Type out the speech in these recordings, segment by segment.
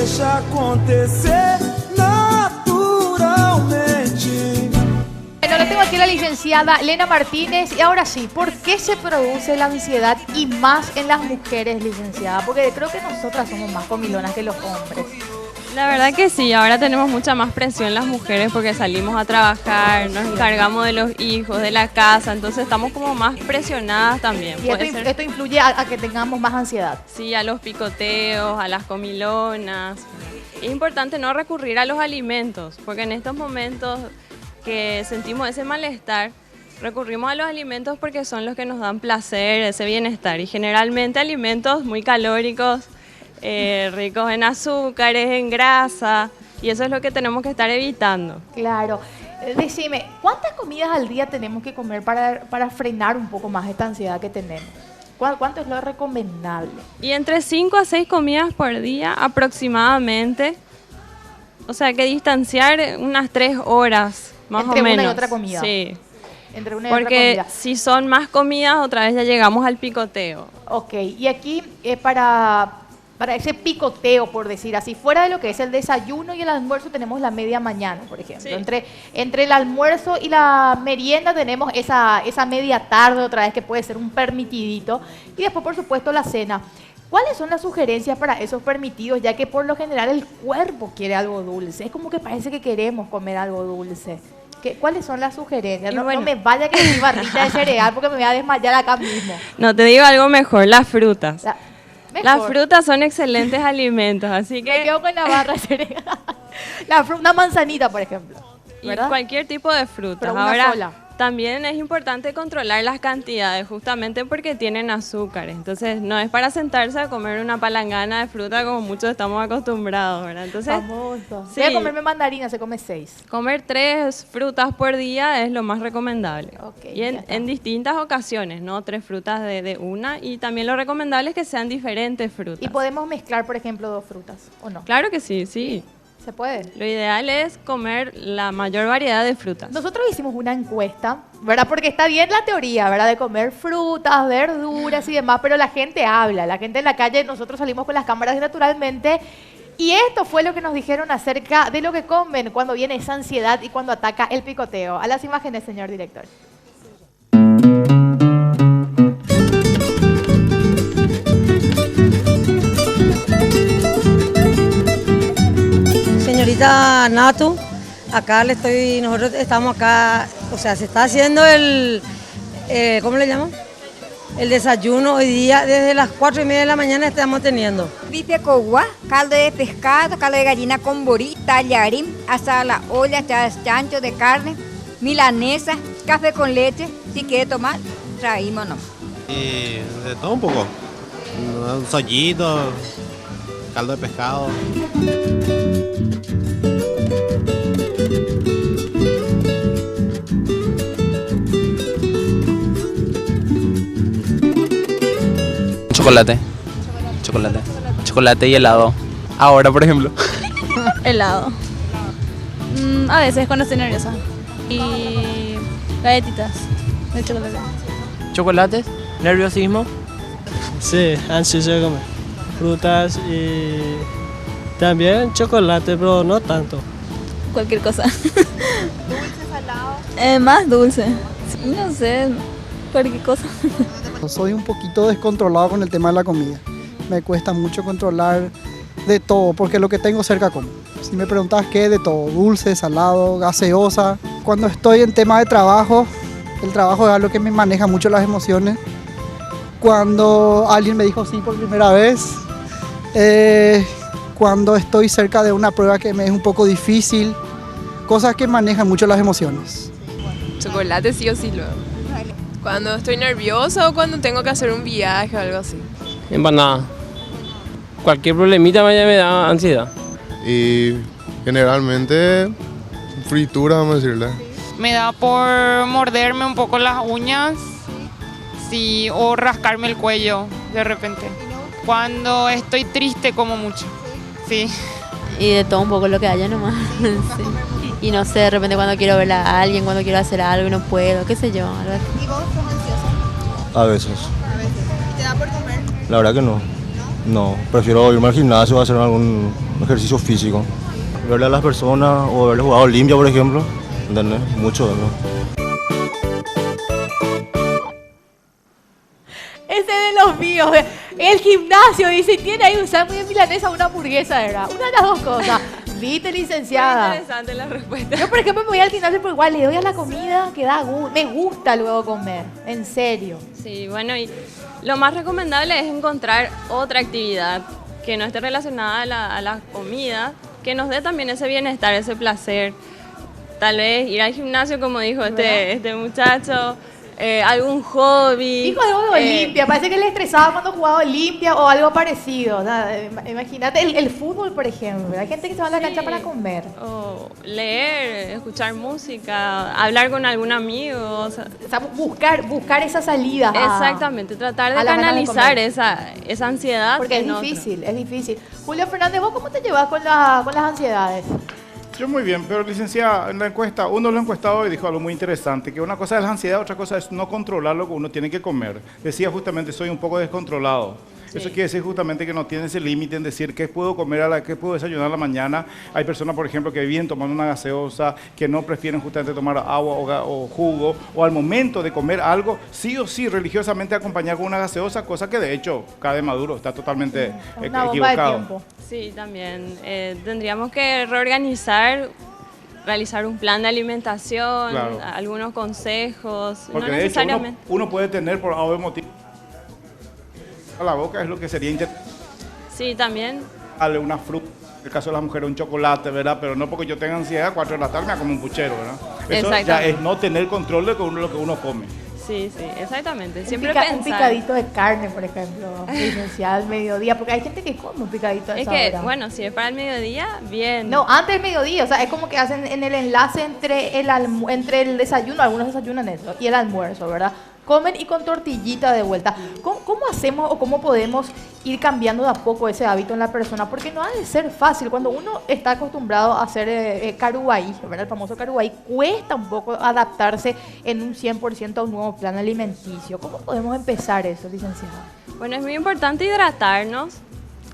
deixa acontecer naturalmente. Bueno, lo tengo aquí a la licenciada Lena Martínez. Y ahora sí, ¿por qué se produce la ansiedad y más en las mujeres, licenciada? Porque creo que nosotras somos más comilonas que los hombres. La verdad que sí, ahora tenemos mucha más presión las mujeres porque salimos a trabajar, nos encargamos de los hijos, de la casa, entonces estamos como más presionadas también. Y esto influye a que tengamos más ansiedad. Sí, a los picoteos, a las comilonas. Es importante no recurrir a los alimentos, porque en estos momentos que sentimos ese malestar, recurrimos a los alimentos porque son los que nos dan placer, ese bienestar. Y generalmente alimentos muy calóricos, ricos en azúcares, en grasa, y eso es lo que tenemos que estar evitando. Claro. Decime, ¿cuántas comidas al día tenemos que comer para frenar un poco más esta ansiedad que tenemos? ¿Cuánto es lo recomendable? Y entre 5 a 6 comidas por día aproximadamente. O sea, que distanciar unas 3 horas, más o menos. Entre una y otra comida. Sí. Entre una y Porque otra comida. si son más comidas, otra vez ya llegamos al picoteo. Ok, y aquí para ese picoteo, por decir así, fuera de lo que es el desayuno y el almuerzo, tenemos la media mañana, por ejemplo. Sí. Entre el almuerzo y la merienda tenemos esa media tarde, otra vez, que puede ser un permitidito. Y después, por supuesto, la cena. ¿Cuáles son las sugerencias para esos permitidos? Ya que por lo general el cuerpo quiere algo dulce. Es como que parece que queremos comer algo dulce. ¿Cuáles son las sugerencias? No, bueno, no me vaya que mi barrita de cereal porque me voy a desmayar acá mismo. No, te digo algo mejor, las frutas. Las frutas son excelentes alimentos, así que... Me quedo con la barra de cereal. Una manzanita, por ejemplo, ¿verdad? Y cualquier tipo de frutas. Pero una sola. También es importante controlar las cantidades, justamente porque tienen azúcares. Entonces, no es para sentarse a comer una palangana de fruta como muchos estamos acostumbrados, ¿verdad? Entonces, famoso. Sí, voy a comerme mandarina, se come 6. Comer 3 frutas por día es lo más recomendable. Okay, y en distintas ocasiones, ¿no? 3 frutas de una. Y también lo recomendable es que sean diferentes frutas. ¿Y podemos mezclar, por ejemplo, 2 frutas o no? Claro que sí, sí. ¿Se puede? Lo ideal es comer la mayor variedad de frutas. Nosotros hicimos una encuesta, ¿verdad? Porque está bien la teoría, ¿verdad? De comer frutas, verduras y demás, pero la gente habla, la gente en la calle, nosotros salimos con las cámaras naturalmente, y esto fue lo que nos dijeron acerca de lo que comen cuando viene esa ansiedad y cuando ataca el picoteo. A las imágenes, señor director. Señorita Natu, nosotros estamos acá, o sea, se está haciendo ¿cómo le llaman? El desayuno hoy día, desde las 4:30 de la mañana estamos teniendo. Bife coguá, caldo de pescado, caldo de gallina con borí, tallarín, asada a la olla, chancho de carne, milanesa, café con leche. Si quiere tomar, traímonos. Y de todo un poco, un sollito, caldo de pescado. Chocolate y helado. Ahora, por ejemplo. Helado. A veces cuando estoy nerviosa. Y galletitas de chocolate. ¿Chocolates? ¿Nerviosismo? Sí, ansioso de comer. Frutas y también chocolate, pero no tanto. Cualquier cosa. ¿Dulce, salado? Más dulce. No sé, cualquier cosa. Soy un poquito descontrolado con el tema de la comida. Me cuesta mucho controlar de todo, porque lo que tengo cerca como. Si me preguntas qué, de todo, dulce, salado, gaseosa. Cuando estoy en tema de trabajo, el trabajo es algo que me maneja mucho las emociones. Cuando alguien me dijo sí por primera vez, cuando estoy cerca de una prueba que me es un poco difícil, cosas que manejan mucho las emociones. Chocolate sí o sí luego. Cuando estoy nerviosa o cuando tengo que hacer un viaje o algo así. Empanada. Cualquier problemita me da ansiedad. Y generalmente fritura, vamos a decirle. Me da por morderme un poco las uñas, sí, o rascarme el cuello de repente. Cuando estoy triste como mucho, sí. Y de todo un poco lo que haya nomás. Sí. Y no sé, de repente cuando quiero ver a alguien, cuando quiero hacer algo y no puedo, qué sé yo. Algo así. ¿Y vos sos ansiosa? A veces. A veces. ¿Te da por comer? La verdad que no. No, prefiero irme al gimnasio o hacer ejercicio físico. Verle a las personas o verle jugar Olimpia, por ejemplo, ¿entendés? Mucho, ¿no? Ese de los míos. El gimnasio, dice, tiene ahí un sándwich de milanesa o una hamburguesa, ¿verdad? Una de las dos cosas. Viste, licenciada. Muy interesante la respuesta. Yo, por ejemplo, me voy al gimnasio, pero igual le doy a la comida que da gusto. Me gusta luego comer, en serio. Sí, bueno, y lo más recomendable es encontrar otra actividad que no esté relacionada a la comida, que nos dé también ese bienestar, ese placer. Tal vez ir al gimnasio, como dijo este muchacho, algún hobby. Dijo algo de Olimpia, parece que le estresaba cuando jugaba Olimpia o algo parecido. Imagínate el fútbol, por ejemplo. Hay gente que se va a la cancha para comer. O leer, escuchar música, hablar con algún amigo. O sea, buscar esa salida. Exactamente, tratar de canalizar esa ansiedad. Porque es difícil. Julio Fernández, ¿vos cómo te llevas con las ansiedades? Yo muy bien, pero licenciada, en la encuesta, uno de los encuestados dijo algo muy interesante, que una cosa es la ansiedad, otra cosa es no controlar lo que uno tiene que comer. Decía justamente, soy un poco descontrolado. Sí. Eso quiere decir justamente que no tiene ese límite en decir qué puedo comer, qué puedo desayunar a la mañana. Hay personas, por ejemplo, que viven tomando una gaseosa, que no prefieren justamente tomar agua o jugo, o al momento de comer algo, sí o sí, religiosamente acompañar con una gaseosa, cosa que de hecho, cada Maduro está totalmente equivocado. Sí, también. Tendríamos que realizar un plan de alimentación, claro, algunos consejos. Porque no necesariamente. De hecho, uno puede tener por algo motivo a la boca, es lo que sería sí, también. Darle una fruta, en el caso de las mujeres un chocolate, ¿verdad? Pero no porque yo tenga ansiedad, 4 de la tarde me como un puchero, ¿verdad? Eso ya es no tener control de lo que uno come. Sí, exactamente. Siempre un picadito de carne, por ejemplo, licenciada al mediodía, porque hay gente que come un picadito a esa hora. Bueno, si es para el mediodía, bien. No, antes del mediodía, o sea, es como que hacen en el enlace entre el desayuno, algunos desayunan eso, y el almuerzo, ¿verdad? Comen y con tortillita de vuelta. ¿Cómo hacemos o cómo podemos ir cambiando de a poco ese hábito en la persona? Porque no ha de ser fácil. Cuando uno está acostumbrado a hacer caruaí, ¿verdad? El famoso caruaí, cuesta un poco adaptarse en un 100% a un nuevo plan alimenticio. ¿Cómo podemos empezar eso, licenciada? Bueno, es muy importante hidratarnos.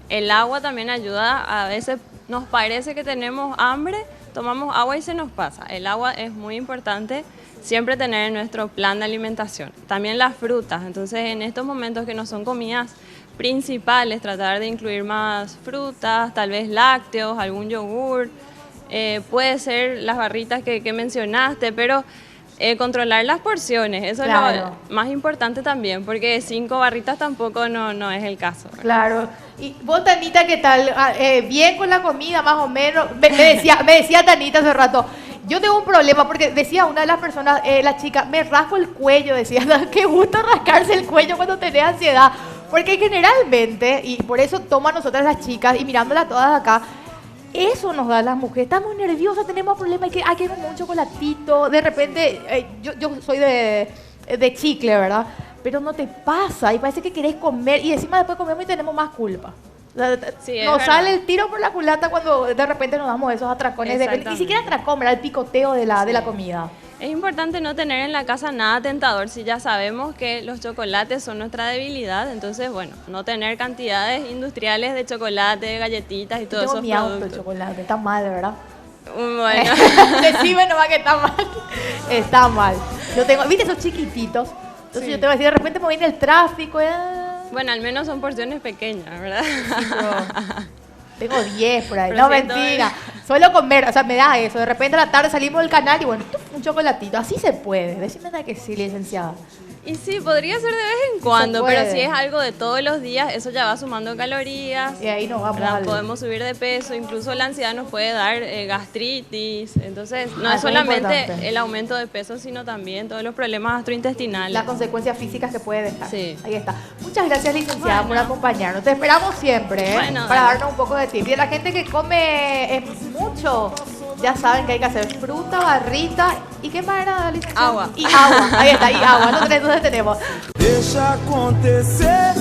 El agua también ayuda. A veces nos parece que tenemos hambre, tomamos agua y se nos pasa. El agua es muy importante siempre tener en nuestro plan de alimentación. También las frutas, entonces en estos momentos que no son comidas principales, tratar de incluir más frutas, tal vez lácteos, algún yogur, puede ser las barritas que mencionaste, pero controlar las porciones, eso claro, es lo más importante también, porque 5 barritas tampoco no es el caso, ¿verdad? Claro. Y vos, Tanita, ¿qué tal? ¿Bien con la comida, más o menos? Me decía Tanita hace rato, yo tengo un problema, porque decía una de las personas, la chica, me rasco el cuello, decía, qué gusto rascarse el cuello cuando tenés ansiedad, porque generalmente, y por eso toman nosotras las chicas, y mirándolas todas acá, eso nos da a las mujeres, estamos nerviosas, tenemos problemas, hay que comer un chocolatito, de repente, yo soy de chicle, ¿verdad? Pero no te pasa, y parece que querés comer, y encima después comemos y tenemos más culpa. Sí, nos sale el tiro por la culata cuando de repente nos damos esos atracones, ni siquiera atracón, ¿verdad? El picoteo de la comida. Es importante no tener en la casa nada tentador, si ya sabemos que los chocolates son nuestra debilidad, entonces, bueno, no tener cantidades industriales de chocolate, de galletitas y todo eso. Tengo mi auto el chocolate, está mal, ¿verdad? Bueno. Decime nomás que está mal. Está mal. Yo tengo, ¿viste esos chiquititos? Entonces yo te voy a decir, de repente me voy en el tráfico. Bueno, al menos son porciones pequeñas, ¿verdad? Sí, tengo 10 por ahí. No, mentira. Suelo comer, o sea, me da eso. De repente a la tarde salimos del canal y bueno, un chocolatito. Así se puede. Decime que sí, licenciada. Y sí, podría ser de vez en cuando, pero si es algo de todos los días, eso ya va sumando calorías. Y ahí nos vamos. Podemos subir de peso, incluso la ansiedad nos puede dar gastritis. Entonces, no es solamente el aumento de peso, sino también todos los problemas gastrointestinales. Las consecuencias físicas que puede dejar. Sí. Ahí está. Muchas gracias, licenciada, por acompañarnos. Te esperamos siempre, para darnos un poco de tips. Y la gente que come mucho, ya saben que hay que hacer fruta, barrita y ¿qué más era, licenciada? Agua. Y agua. Ahí está, y agua. Entonces tenemos. Deixa acontecer.